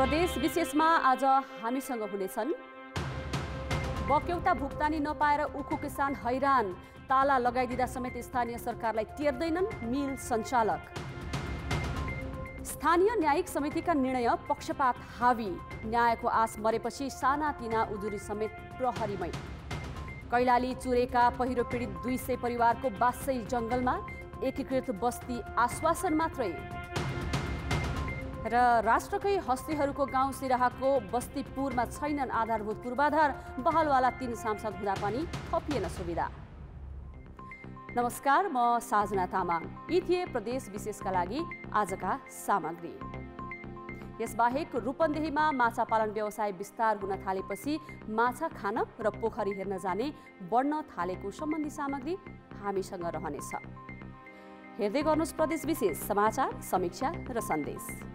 प्रदेश विशेषमा आज हामीसँग हुनेछन् बक्यौता भुक्तानी नपाएर उखु किसान हैरान, ताला लगाइदिँदा समेत स्थानीय सरकारलाई टेर्दैनन् मिल सञ्चालक। स्थानीय न्यायिक समितिका निर्णय पक्षपात हावी, न्यायको आस मरेपछि सानातिना उजुरी समेत प्रहरीमै। कैलाली चुरेका पहिरो पीडित 200 परिवारको बासै जंगलमा, एकीकृत बस्ती आश्वासन मात्रै। र राष्ट्रकै हस्तीहरूको गाउँ सिराहाको बस्तीपुरमा छैनन् आधारभूत पूर्वाधार, बहालवाला 3 सांसद हुँदा पनि थपिएन सुविधा। नमस्कार, म साजना तामाङ। यी थिए प्रदेश विशेषका लागि आजका सामग्री। यसबाहेक रूपन्देहीमा माछा पालन व्यवसाय विस्तार हुन थालेपछि माछा खान र पोखरी हेर्न जाने बढ्न थालेको सम्बन्धी सामग्री हामीसँग रहनेछ। हेर्दै गर्नुहोस् प्रदेश विशेष, समाचार, समीक्षा र सन्देश।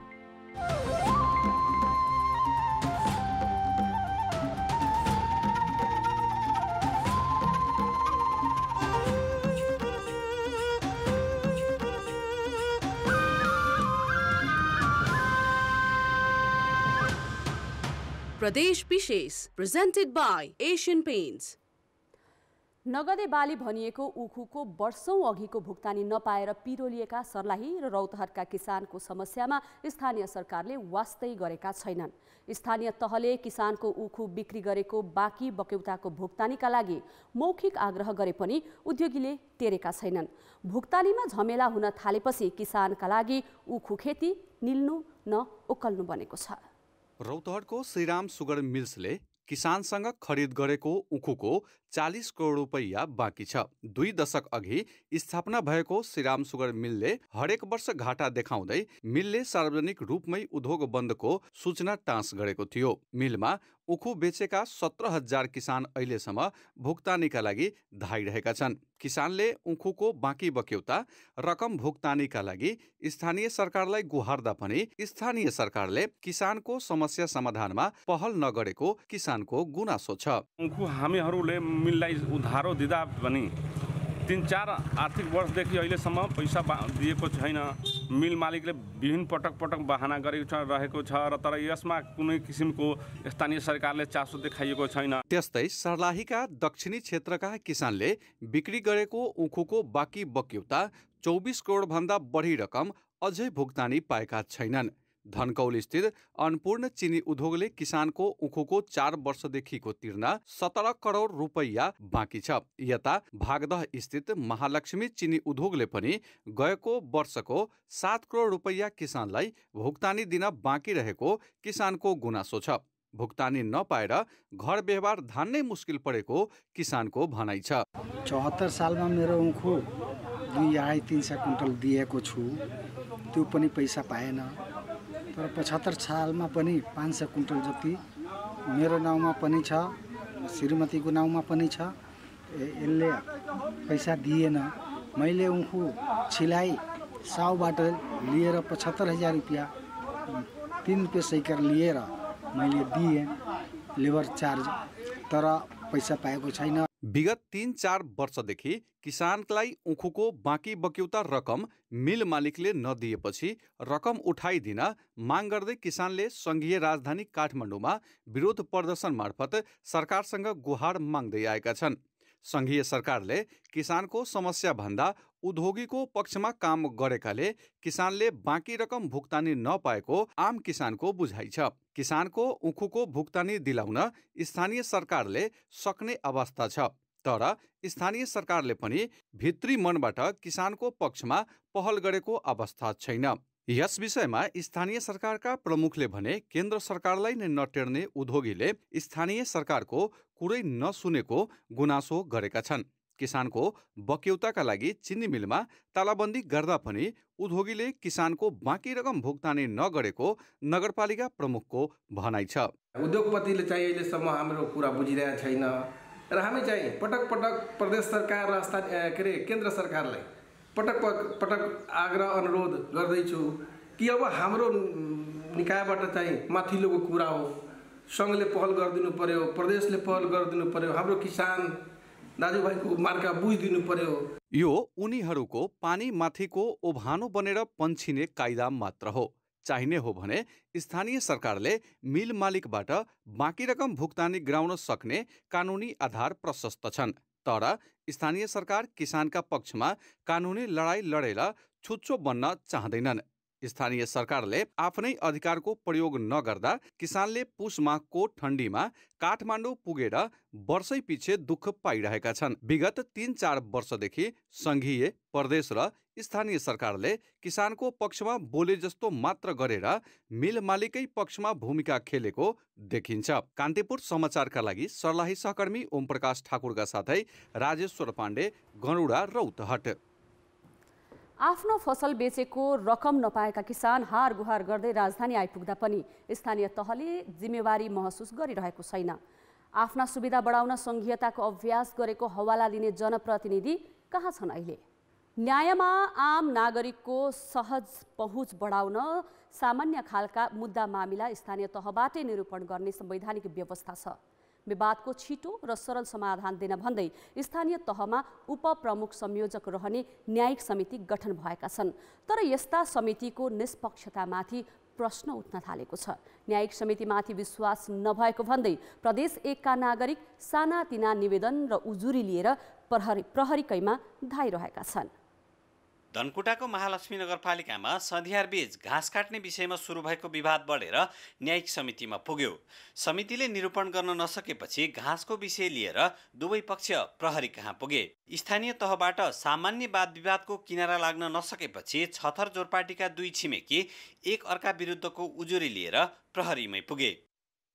प्रदेश विशेष प्रेजेन्टेड बाई एशियन पेन्ट्स। नगदे बाली भनिएको उखुको वर्षौं अघिको भुक्तानी नपाएर पिरोलिएका सर्लाही र रौतहटका किसानको समस्यामा स्थानीय सरकारले वास्तै गरेका छैनन्। स्थानीय तहले किसानको उखु बिक्री गरेको बाँकी बक्यौताको भुक्तानीका लागि मौखिक आग्रह गरे पनि उद्योगीले टेरेका छैनन्। भुक्तानीमा झमेला हुन थालेपछि किसानका लागि उखु खेती निल्नु न उकल्नु बनेको छ। रौतहटको श्रीराम सुगर मिल्सले किसानसँग खरिद गरेको उखुको 40 करोड रुपैयाँ बाँकी छ। 2 दशक अघि स्थापना भएको श्रीराम सुगर मिलले हरेक वर्ष घाटा देखाउँदै मिलले सार्वजनिक रूपमै उद्योग बन्दको सूचना टाँस गरेको थियो। मिलमा उखु बेचेका 17,000 किसान अहिलेसम्म भुक्तानीका लागि धाइरहेका छन्। किसानले उखुको बाँकी बक्यौता रकम भुक्तानीका लागि स्थानीय सरकारलाई गुहार्दा पनि स्थानीय सरकारले किसानको समस्या समाधानमा पहल नगरेको किसानको गुनासो छ। उखु हामीहरूले मिललाई उधारो दिँदा पनि 3-4 आर्थिक वर्षदेखि अहिलेसम्म पैसा दिएको छैन। मिल मालिकले विभिन्न पटक बहाना रहेको छ र तर यसमा कुनै किसिमको स्थानीय सरकारले चासो देखाइएको छैन। त्यस्तै सर्लाहीका दक्षिणी क्षेत्रका किसानले बिक्री गरेको उखुको बाँकी बक्यौता 24 करोड भन्दा बढी रकम अझै भुक्तानी पाएका छैनन्। धनकौल स्थित अन्नपूर्ण चिनी उद्योगले किसानको उखुको 4 वर्षदेखिको तिर्न 17 करोड रुपैयाँ बाँकी छ। यता भागदह स्थित महालक्ष्मी चिनी उद्योगले पनि गएको वर्षको 7 करोड रुपैयाँ किसानलाई भुक्तानी दिन बाँकी रहेको किसानको गुनासो छ। भुक्तानी नपाएर घर व्यवहार धान्नै मुस्किल परेको किसानको भनाइ छ। 74 सालमा मेरो उखु 2-300 कुन्टल दिएको छु, त्यो पनि पैसा पाएन। तर 75 सालमा पनि 500 कुन्टल जति मेरो नाउँमा पनि छ, श्रीमतीको नाउँमा पनि छ। यसले पैसा दिएन। मैले उखु छिलाई साउबाट लिएर 75,000 रुपियाँ 3 रुपियाँ सैकर लिएर मैले दिएँ लेबर चार्ज, तर पैसा पाएको छैन। विगत 3-4 वर्षदेखि किसानलाई उखुको बाँकी बक्यौता रकम मिल मालिकले नदिएपछि रकम उठाइदिन माग गर्दै किसानले संघीय राजधानी काठमाडौँमा विरोध प्रदर्शन मार्फत सरकारसँग गुहार माग्दै आएका छन्। संघीय सरकारले किसानको समस्या भन्दा उद्योगीको पक्षमा काम गरेकाले किसानले बाँकी रकम भुक्तानी नपाएको आम किसानको बुझाइ छ। किसानको उखुको भुक्तानी दिलाउन स्थानीय सरकारले सक्ने अवस्था छ, तर स्थानीय सरकारले पनि भित्री मनबाट किसानको पक्षमा पहल गरेको अवस्था छैन। यस विषयमा स्थानीय सरकारका प्रमुखले भने केन्द्र सरकारलाई नै नटेर्ने उद्योगीले स्थानीय सरकारको कुरै नसुनेको गुनासो गरेका छन्। किसानको बक्यौताका लागि चिनी मिलमा तालाबन्दी गर्दा पनि उद्योगीले किसानको बाँकी रकम भुक्तानी नगरेको नगरपालिका प्रमुखको भनाइ छ। उद्योगपतिले चाहिँ अहिलेसम्म हाम्रो कुरा बुझिरहेको छैन र हामी चाहिँ पटक प्रदेश सरकार र केन्द्र सरकारलाई पटक आग्रह अनुरोध गर्दैछु कि अब हाम्रो निकायबाट चाहिँ माथिल्लोको कुरा हो, सङ्घले पहल गरिदिनु पर्यो, प्रदेशले पहल गरिदिनु पर्यो, हाम्रो किसान दाजुभाइको मार्का बुझिदिनु पर्यो। यो उनीहरूको पानी माथिको ओभानो बनेर पन्छिने कायदा मात्र हो। चाहिने हो भने स्थानीय सरकारले मिल मालिकबाट बाँकी रकम भुक्तानी गराउन सक्ने कानुनी आधार प्रशस्त छन्। तर स्थानीय सरकार किसानका पक्षमा कानुनी लडाई लडेर छुच्चो बन्न चाहँदैनन्। स्थानीय सरकारले आफ्नै अधिकारको प्रयोग नगर्दा किसानले पुष माघको ठण्डीमा काठमाडौँ पुगेर वर्षै पछि दुःख पाइरहेका छन्। विगत 3-4 वर्षदेखि संघीय, प्रदेश र स्थानीय सरकारले किसानको पक्षमा बोले जस्तो मात्र गरेर मिल मालिकै पक्षमा भूमिका खेलेको देखिन्छ। कान्तिपुर समाचारका लागि सर्लाही सहकर्मी ओम प्रकाश ठाकुरका साथै राजेश्वर पाण्डे, गरुडा, रौतहट। आफ्नो फसल बेचेको रकम नपाएका किसान हार गुहार गर्दै राजधानी आइपुग्दा पनि स्थानीय तहले जिम्मेवारी महसुस गरिरहेको छैन। आफ्ना सुविधा बढाउन संघीयताको अभ्यास गरेको हवाला दिने जनप्रतिनिधि कहाँ छन् अहिले? न्यायमा आम नागरिकको सहज पहुँच बढाउन सामान्य खालका मुद्दा मामिला स्थानीय तहबाटै निरूपण गर्ने संवैधानिक व्यवस्था छ। विवादको छिटो र सरल समाधान दिन भन्दै स्थानीय तहमा उपप्रमुख संयोजक रहने न्यायिक समिति गठन भएका छन्। तर यस्ता समितिको निष्पक्षतामाथि प्रश्न उठ्न थालेको छ। न्यायिक समितिमाथि विश्वास नभएको भन्दै प्रदेश 1 का नागरिक सानातिना निवेदन र उजुरी लिएर प्रहरीकैमा धाइरहेका छन्। धनकुटाको महालक्ष्मी नगरपालिकामा सधियारबीच घाँस काट्ने विषयमा सुरु भएको विवाद बढेर न्यायिक समितिमा पुग्यो। समितिले निरूपण गर्न नसकेपछि घाँसको विषय लिएर दुवै पक्ष प्रहरी कहाँ पुगे। स्थानीय तहबाट सामान्य वाद विवादको किनारा लाग्न नसकेपछि छथर जोरपाटीका 2 छिमेकी एक अर्का विरुद्धको उजुरी लिएर प्रहरीमै पुगे।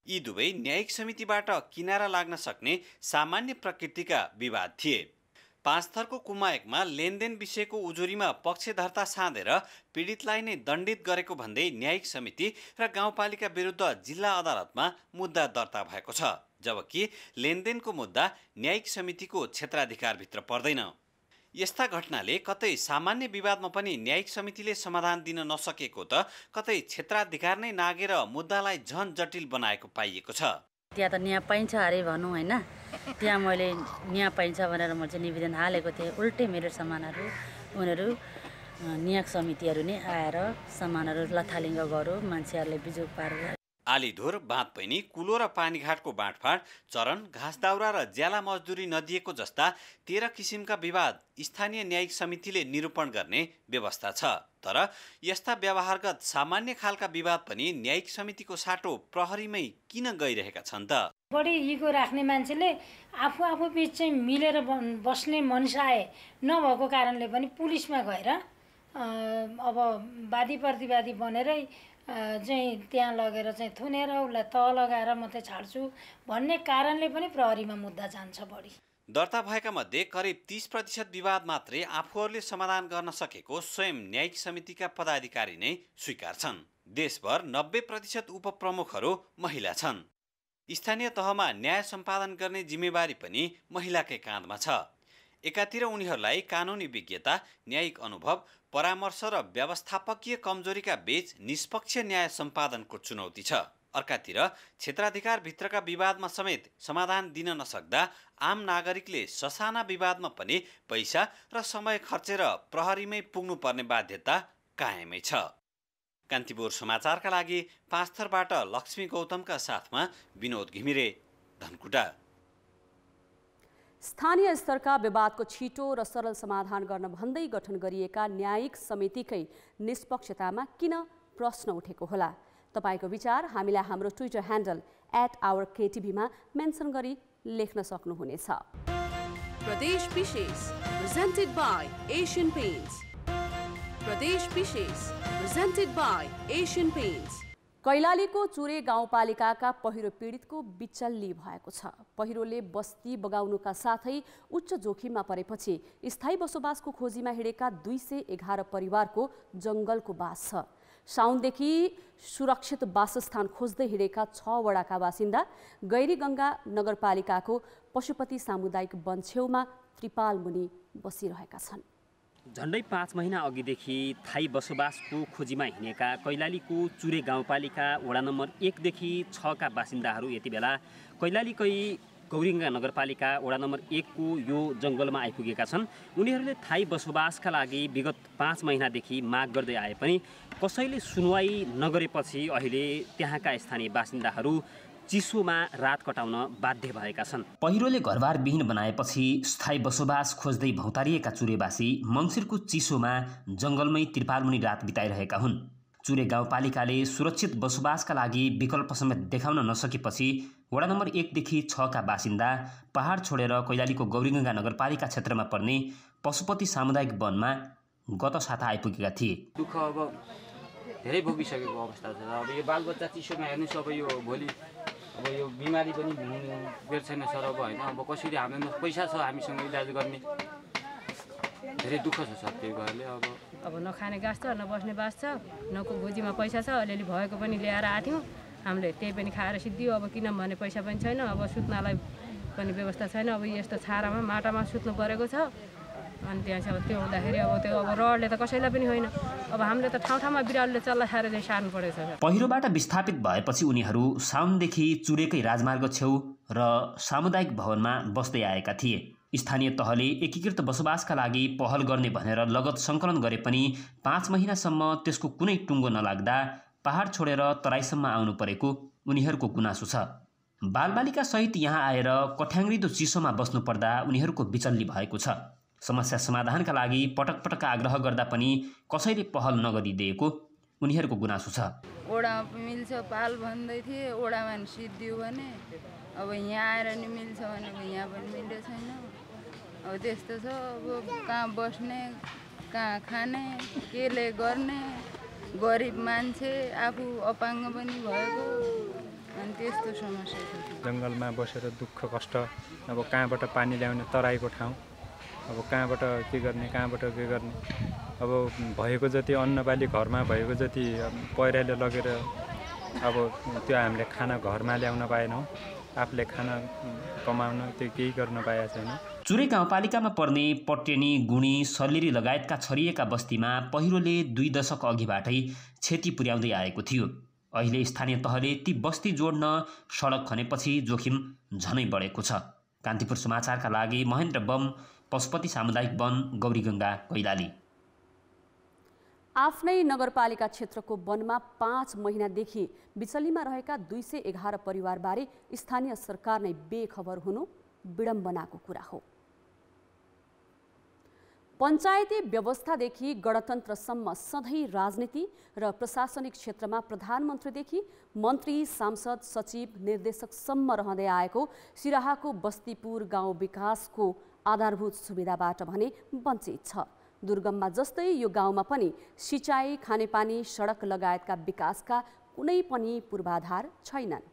यी दुवै न्यायिक समितिबाट किनारा लाग्न सक्ने सामान्य प्रकृतिका विवाद थिए। 5 थरको कुमायकमा लेनदेन विषयको उजुरीमा पक्षधर्ता साँधेर पीडितलाई नै दण्डित गरेको भन्दै न्यायिक समिति र गाउँपालिका विरुद्ध जिल्ला अदालतमा मुद्दा दर्ता भएको छ। जबकि लेनदेनको मुद्दा न्यायिक समितिको क्षेत्राधिकारभित्र पर्दैन। यस्ता घटनाले कतै सामान्य विवादमा पनि न्यायिक समितिले समाधान दिन नसकेको त कतै क्षेत्राधिकार नै नागेर मुद्दालाई झन जटिल बनाएको पाइएको छ। त्यहाँ त न्याय पाइन्छ अरे भनौँ होइन, त्यहाँ मैले न्याय पाइन्छ भनेर म चाहिँ निवेदन हालेको थिएँ। उल्टै मेरो सामानहरू उनीहरू न्यायिक समितिहरू नै आएर सामानहरू लथालिङ्ग गऱ्यो, मान्छेहरूले बिजोग पारेर। आलीधुर, बाँधपैनी, कुलो र पानीघाटको बाँडफाँड, चरण, घाँस दाउरा र ज्याला मजदुरी नदिएको जस्ता 13 किसिमका विवाद स्थानीय न्यायिक समितिले निरूपण गर्ने व्यवस्था छ। तर यस्ता व्यवहारगत सामान्य खालका विवाद पनि न्यायिक समितिको साटो प्रहरीमै किन गइरहेका छन् त? बढी इगो राख्ने मान्छेले आफू बीच चाहिँ मिलेर बस्ने मनुष्य आए नभएको कारणले पनि पुलिसमा गएर अब वादी प्रतिवादी बनेरै चाहिँ त्यहाँ लगेर चाहिँ थुनेर उसलाई तह लगाएर मात्रै छाड्छु भन्ने कारणले पनि प्रहरीमा मुद्दा जान्छ बढी। दर्ता भएका मध्ये करिब 30% विवाद मात्रै आफूहरूले समाधान गर्न सकेको स्वयं न्यायिक समितिका पदाधिकारी नै स्वीकार छन्। देशभर 90% उपप्रमुखहरू महिला छन्। स्थानीय तहमा न्याय सम्पादन गर्ने जिम्मेवारी पनि महिलाकै काँधमा छ। एकातिर उनीहरूलाई कानुनी विज्ञता, न्यायिक अनुभव, परामर्श र व्यवस्थापकीय कमजोरीका बीच निष्पक्ष न्याय सम्पादनको चुनौती छ। अर्कातिर क्षेत्राधिकार भित्रका विवादमा समेत समाधान दिन नसक्दा आम नागरिकले ससाना विवादमा पनि पैसा र समय खर्चेर प्रहरीमै पुग्नुपर्ने बाध्यता कायमै छ। कान्तिपुर समाचारका लागि 5 थरबाट लक्ष्मी गौतमका साथमा विनोद घिमिरे, धनकुटा। स्थानीय स्तरका विवादको छिटो र सरल समाधान गर्न भन्दै गठन गरिएका न्यायिक समितिकै निष्पक्षतामा किन प्रश्न उठेको होला? तपाईको विचार हामीलाई हाम्रो ट्विटर ह्यान्डल @OurKTV मा मेन्सन गरी लेख्न सक्नुहुनेछ। प्रदेश विशेष presented by Asian Paints. प्रदेश विशेष presented by Asian Paints. कैलालीको चुरे गाउँपालिकाका पहिरो पीडितको बिचल्ली भएको छ। पहिरोले बस्ती बगाउनुका साथै उच्च जोखिममा परेपछि स्थायी बसोबासको खोजीमा हिँडेका 211 परिवारको जङ्गलको बास छ। साउनदेखि सुरक्षित वासस्थान खोज्दै हिँडेका 6 वडाका बासिन्दा गैरीगङ्गा नगरपालिकाको पशुपति सामुदायिक वन छेउमा त्रिपाल मुनि बसिरहेका छन्। झन्डै 5 महिना अघिदेखि थाई बसोबासको खोजीमा हिँडेका कैलालीको चुरे गाउँपालिका वडा नम्बर 1 देखि 6 का बासिन्दाहरू यति बेला कैलालीकै गौरीगङ्गा नगरपालिका वडा नम्बर 1 को यो जङ्गलमा आइपुगेका छन्। उनीहरूले थाई बसोबासका लागि विगत 5 महिनादेखि माग गर्दै आए पनि कसैले सुनवाई नगरेपछि अहिले त्यहाँका स्थानीय बासिन्दाहरू चिसोमा रात कटाउन बाध्य भएका छन्। पहिरोले घरबार विहीन बनाएपछि स्थायी बसोबास खोज्दै भौतारिएका चुरेबासी मङ्सिरको चिसोमा जङ्गलमै त्रिपालमुनि रात बिताइरहेका हुन्। चुरे गाउँपालिकाले सुरक्षित बसोबासका लागि विकल्प समेत देखाउन नसकेपछि वडा नम्बर 1 देखि 6 का बासिन्दा पहाड छोडेर कैलालीको गौरीगङ्गा नगरपालिका क्षेत्रमा पर्ने पशुपति सामुदायिक वनमा गत साता आइपुगेका थिए। दुःख अब धेरै भोगिसकेको अवस्था छ। अब यो बालबच्चा चिसोमा हेर्नुहोस्, अब यो भोलि अब यो बिमारी पनि बेर छैन सर। अब होइन, अब कसरी हाम्रो पैसा छ हामीसँग इलाज गर्ने, धेरै दुःख छ सर। त्यही भएरले अब नखाने गाँस छ, नबस्ने बास छ, नको गोजीमा पैसा छ, अलिअलि भएको पनि ल्याएर आथ्यौँ हामीले, त्यही पनि खाएर सिद्धियो। अब किनभने पैसा पनि छैन, अब सुत्नलाई पनि व्यवस्था छैन। अब यस्तो छारामा माटामा सुत्नु परेको छ। अनि त्यहाँ चाहिँ अब त्यो हुँदाखेरि अब रडले त कसैलाई पनि होइन। अब हामीले त ठाउँ ठाउँमा बिरालोले चल्ला खाएर चाहिँ सार्नु परेको छ। पहिरोबाट विस्थापित भएपछि उनीहरू साउनदेखि चुरेकै राजमार्ग छेउ र सामुदायिक भवनमा बस्दै आएका थिए। स्थानीय तहले एकीकृत बसोबासका लागि पहल गर्ने भनेर लगत सङ्कलन गरे पनि 5 महिनासम्म त्यसको कुनै टुङ्गो नलाग्दा पहाड छोडेर तराईसम्म आउनु परेको उनीहरूको गुनासो छ। बालबालिका सहित यहाँ आएर कठ्याङ्ग्रिदो चिसोमा बस्नु पर्दा उनीहरूको बिचल्ली भएको छ। समस्या समाधानका लागि पटक पटक आग्रह गर्दा पनि कसैले पहल नगरिदिएको उनीहरूको गुनासो छ। ओडामा मिल्छ पाल भन्दै थिए, ओडामा नि सिद्धियो भने अब यहाँ आएर नि मिल्छ भने यहाँ पनि मिल्ने छैन। अब त्यस्तो छ। अब कहाँ बस्ने, कहाँ खाने, केले गर्ने, गरिब मान्छे, आफू अपाङ्ग पनि भएको, अनि त्यस्तो समस्या छ। जङ्गलमा बसेर दुःख कष्ट, अब कहाँबाट पानी ल्याउने, तराईको ठाउँ, अब कहाँबाट के गर्ने, कहाँबाट के गर्ने। अब भएको जति अन्नबाली घरमा भएको जति पहिराले लगेर अब त्यो हामीले खाना घरमा ल्याउन पाएनौँ, आफूले खाना कमाउन त्यो केही गर्न पाएको छैन। चुरे गाउँपालिकामा पर्ने पट्टेनी, गुणी, सल्लिरी लगायतका छरिएका बस्तीमा पहिरोले 2 दशक अघिबाटै क्षति पुर्याउँदै आएको थियो। अहिले स्थानीय तहले ती बस्ती जोड्न सडक खनेपछि जोखिम झनै बढेको छ। कान्तिपुर समाचारका लागि महेन्द्र बम, पशुपति सामुदायिक वन, गौरीगङ्गा, कैलाली। आफ्नै नगरपालिका क्षेत्रको वनमा 5 महिनादेखि बिचल्लीमा रहेका 211 परिवारबारे स्थानीय सरकार नै बेखबर हुनु विडम्बनाको कुरा हो। पञ्चायती व्यवस्थादेखि गणतन्त्रसम्म सधैँ राजनीति र प्रशासनिक क्षेत्रमा प्रधानमन्त्रीदेखि मन्त्री, सांसद, सचिव, निर्देशकसम्म रहँदै आएको सिराहाको बस्तीपुर गाउँ विकासको आधारभूत सुविधाबाट भने वञ्चित छ। दुर्गममा जस्तै यो गाउँमा पनि सिँचाइ, खानेपानी, सडक लगायतका विकासका कुनै पनि पूर्वाधार छैनन्।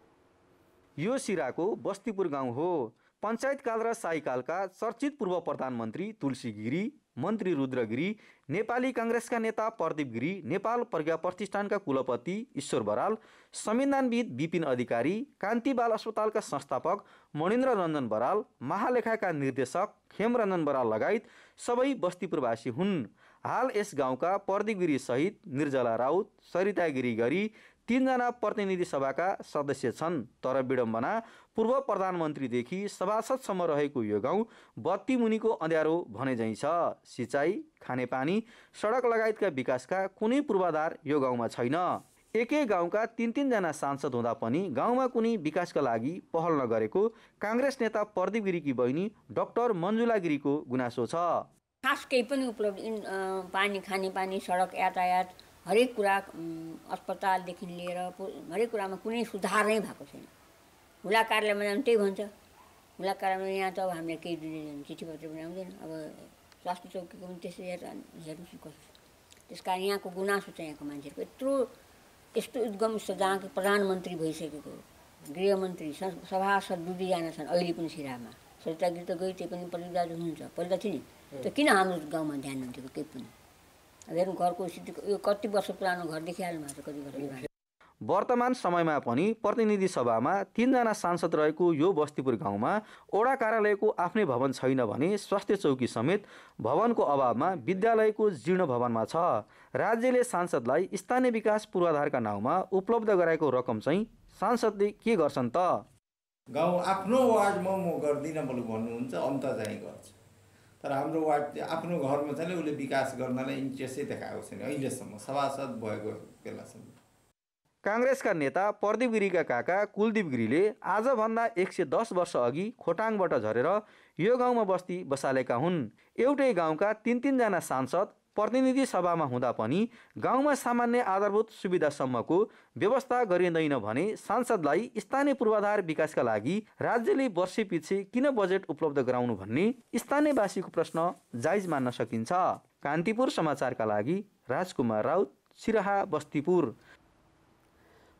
यो सिराको बस्तीपुर गाउँ हो। पञ्चायतकाल र शाहीकालका चर्चित पूर्व प्रधानमन्त्री तुलसी गिरी, मन्त्री रुद्र गिरी, नेपाली काङ्ग्रेसका नेता प्रदीप गिरी, नेपाल प्रज्ञा प्रतिष्ठानका कुलपति ईश्वर बराल, संविधानविद विपिन अधिकारी, कान्ति बाल अस्पतालका संस्थापक मणिन्द्र रञ्जन बराल, महालेखाका निर्देशक खेमरञ्जन बराल लगायत सबै बस्तीपुरवासी हुन्। हाल यस गाउँका प्रदीप गिरी सहित निर्जला राउत, सरिता गिरी गरी 3 जना प्रतिनिधि सभाका सदस्य छन्। तर विडम्बना, पूर्व प्रधानमन्त्रीदेखि सभासदसम्म रहेको यो गाउँ बत्ती मुनिको अँध्यारो भने झैँ छ। सिँचाइ, खानेपानी, सडक लगायतका विकासका कुनै पूर्वाधार यो गाउँमा छैन। एकै गाउँका 3-3 जना सांसद हुँदा पनि गाउँमा कुनै विकासका लागि पहल नगरेको काङ्ग्रेस नेता प्रदीप गिरीकी बहिनी डाक्टर मन्जुला गिरीको गुनासो छ। खास केही पनि उपलब्ध, पानी, खानेपानी, सडक, यातायात, हरेक कुरा, अस्पतालदेखि लिएर हरेक कुरामा कुनै सुधार नै भएको छैन। हुला कार्यालयमा जानु त्यही भन्छ। हुला कार्यालयमा यहाँ त अब हामीले केही चिठी पत्र पनि आउँदैन। अब स्वास्थ्य चौकीको पनि त्यसै हेर्नुहोस् कसो। त्यस कारण यहाँको गुनासो चाहिँ यहाँको मान्छेहरूको यस्तो उद्गम छ जहाँ कि प्रधानमन्त्री भइसकेको, गृहमन्त्री, सभासद 2 जना छन् अहिले पनि सिरामा। सरिता गिरी त गई, त्यही पनि प्रदीप दाजु हुनुहुन्छ, पहिला थियो नि। त किन हाम्रो गाउँमा ध्यान नदिएको केही पनि? अब हेर्नु घरको स्थिति, यो कति वर्ष पुरानो घर देखिहाल्नु भएको छ, कति घर। वर्तमान समयमा पनि प्रतिनिधि सभामा 3 जना सांसद रहेको यो बस्तीपुर गाउँमा ओडा कार्यालयको आफ्नै भवन छैन भने स्वास्थ्य चौकी समेत भवनको अभावमा विद्यालयको जीर्ण भवनमा छ। राज्यले सांसदलाई स्थानीय विकास पूर्वाधारका नाउँमा उपलब्ध गराएको रकम चाहिँ सांसदले के गर्छन् त? गाउँ आफ्नो वार्डमा म गर्दिनँ बरु भन्नुहुन्छ अन्त चाहिँ गर्छ तर हाम्रो वार्ड आफ्नो घरमा चाहिँ उसले विकास गर्नलाई इन्ट्रेस्टै देखाएको छैन अहिलेसम्म सभासद भएको बेलासम्म। काङ्ग्रेसका नेता प्रदीप गिरीका काका कुलदीप गिरीले आजभन्दा 110 वर्ष अघि खोटाङबाट झरेर यो गाउँमा बस्ती बसालेका हुन्। एउटै गाउँका 3-3 जना सांसद प्रतिनिधि सभामा हुँदा पनि गाउँमा सामान्य आधारभूत सुविधासम्मको व्यवस्था गरिँदैन भने सांसदलाई स्थानीय पूर्वाधार विकासका लागि राज्यले वर्षेपछि किन बजेट उपलब्ध गराउनु भन्ने स्थानीयवासीको प्रश्न जायज मान्न सकिन्छ। कान्तिपुर समाचारका लागि राजकुमार राउत, सिराहा, बस्तीपुर।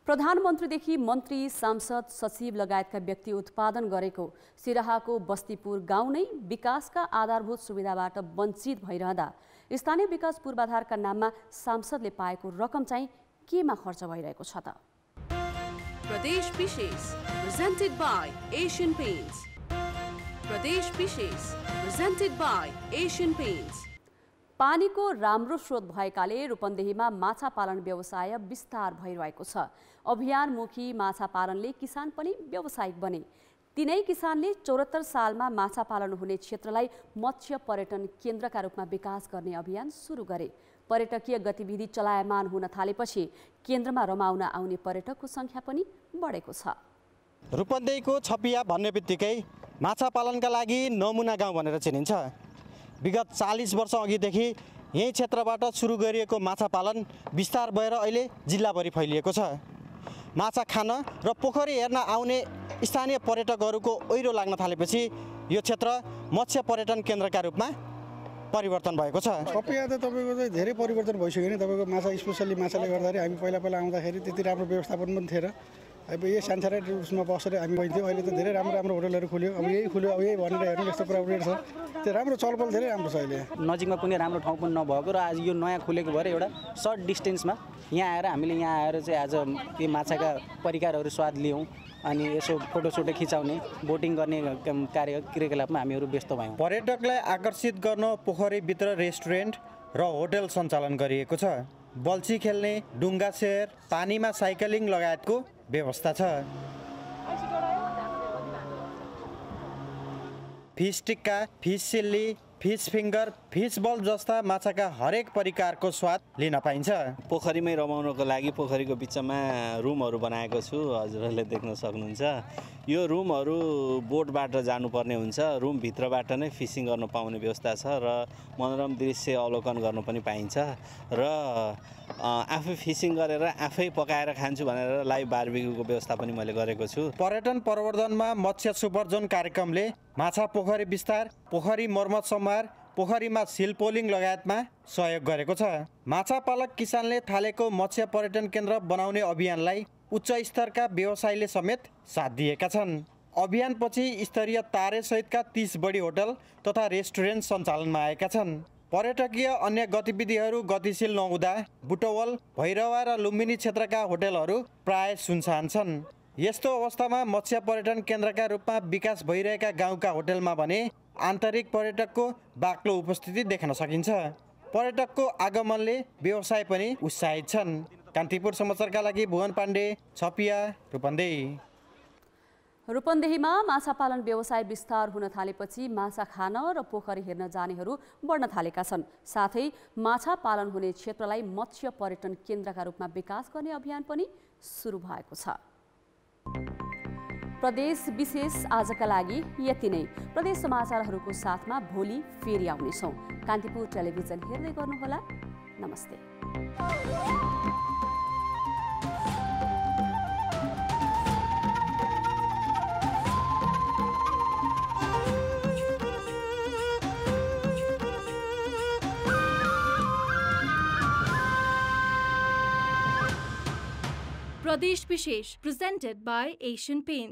प्रधानमन्त्रीदेखि मन्त्री, सांसद, सचिव लगायतका व्यक्ति उत्पादन गरेको सिराहाको बस्तीपुर गाउँ नै विकासका आधारभूत सुविधाबाट वञ्चित भइरहँदा स्थानीय विकास पूर्वाधारका नाममा सांसदले पाएको रकम चाहिँ केमा खर्च भइरहेको छ त? प्रदेश विशेष प्रेजेन्टेड बाई एशियन पेन्ट्स। प्रदेश विशेष प्रेजेन्टेड बाई एशियन पेन्ट्स। पानीको राम्रो स्रोत भएकाले रूपन्देहीमा माछा पालन व्यवसाय विस्तार भइरहेको छ। अभियानमुखी माछा पालनले किसान पनि व्यावसायिक बने। तिनै किसानले 74 सालमा माछा पालन हुने क्षेत्रलाई मत्स्य पर्यटन केन्द्रका रूपमा विकास गर्ने अभियान सुरु गरे। पर्यटकीय गतिविधि चलायमान हुन थालेपछि केन्द्रमा रमाउन आउने पर्यटकको संख्या पनि बढेको छ। रूपन्देहीको छपिया भन्ने बित्तिकै माछा पालनका लागि नमुना गाउँ भनेर चिनिन्छ। विगत 40 वर्ष अघिदेखि यही क्षेत्रबाट सुरु गरिएको माछा पालन विस्तार भएर अहिले जिल्लाभरि फैलिएको छ। माछा खान र पोखरी हेर्न आउने स्थानीय पर्यटकहरूको ओइरो लाग्न थालेपछि यो क्षेत्र मत्स्य पर्यटन केन्द्रका रूपमा परिवर्तन भएको छ। छपिया त तपाईँको चाहिँ धेरै परिवर्तन भइसक्यो नि। तपाईँको माछा स्पेसल्ली माछाले गर्दाखेरि हामी पहिला आउँदाखेरि त्यति राम्रो व्यवस्थापन पनि थिएन। अब यही सानसानो उसमा बसेर हामी गइन्थ्यौँ। अहिले त धेरै राम्रो होटलहरू खुल्यो। अब यही खुल्यो, अब यही भनेर हेर्नु यस्तो कुरा उडेर छ। त्यो राम्रो चलपल धेरै राम्रो छ। अहिले नजिकमा कुनै राम्रो ठाउँ पनि नभएको र आज यो नयाँ खुलेको भएर एउटा सर्ट डिस्टेन्समा यहाँ आएर हामीले यहाँ आएर चाहिँ आज यो माछाका परिकारहरू स्वाद लियौँ अनि यसो फोटोसोटो खिचाउने बोटिङ गर्ने क्रियाकलापमा हामीहरू व्यस्त भयौँ। पर्यटकलाई आकर्षित गर्न पोखरीभित्र रेस्टुरेन्ट र होटल सञ्चालन गरिएको छ। बल्छी खेल्ने, डुङ्गा सेयर, पानीमा साइकलिङ लगायतको व्यवस्था छ। Fish tikka, fish chilli, fish finger, fish ball जस्ता माछाका हरेक परिकारको स्वाद लिन पाइन्छ। पोखरीमै रमाउनको लागि पोखरीको बिचमा रुमहरू बनाएको छु, हजुरहरूले देख्न सक्नुहुन्छ। यो रुमहरू बोटबाट जानुपर्ने हुन्छ। रुमभित्रबाट नै फिसिङ गर्न पाउने व्यवस्था छ र मनोरम दृश्य अवलोकन गर्न पनि पाइन्छ र आफै फिसिङ गरेर आफै पकाएर खान्छु भनेर लाइभ बारबिक्यूको व्यवस्था पनि मैले गरेको छु। पर्यटन प्रवर्धनमा मत्स्य सुपर जोन कार्यक्रमले माछा पोखरी विस्तार, पोखरी मर्मत सम्हार, पोखरीमा सिल पोलिङ लगायतमा सहयोग गरेको छ। माछा पालक किसानले थालेको मत्स्य पर्यटन केन्द्र बनाउने अभियानलाई उच्च स्तरका व्यवसायीले समेत साथ दिएका छन्। अभियानपछि स्तरीय तारे सहितका 30 बढी होटल तथा रेस्टुरेन्ट सञ्चालनमा आएका छन्। पर्यटकीय अन्य गतिविधिहरू गतिशील नहुँदा बुटवल, भैरवा र लुम्बिनी क्षेत्रका होटलहरू प्राय सुनसान छन्। यस्तो अवस्थामा मत्स्य पर्यटन केन्द्रका रूपमा विकास भइरहेका गाउँका होटलमा भने आन्तरिक पर्यटकको बाक्लो उपस्थिति देख्न सकिन्छ। पर्यटकको आगमनले व्यवसाय पनि उत्साहित छन्। कान्तिपुर समाचारका लागि भुवन पाण्डे, छपिया, रूपन्देही। रूपन्देहीमा माछा पालन व्यवसाय विस्तार हुन थालेपछि माछा खान र पोखरी हेर्न जानेहरू बढ्न थालेका छन्। साथै माछा पालन हुने क्षेत्रलाई मत्स्य पर्यटन केन्द्रका रूपमा विकास गर्ने अभियान पनि सुरु भएको छ। प्रदेश विशेष आजका लागि यति नै। प्रदेश समाचारहरूको साथमा भोलि फेरि आउनेछौँ। कान्तिपुर टेलिभिजन हेर्दै गर्नुहोला। नमस्ते। Pradesh Vishesh presented by Asian Paints.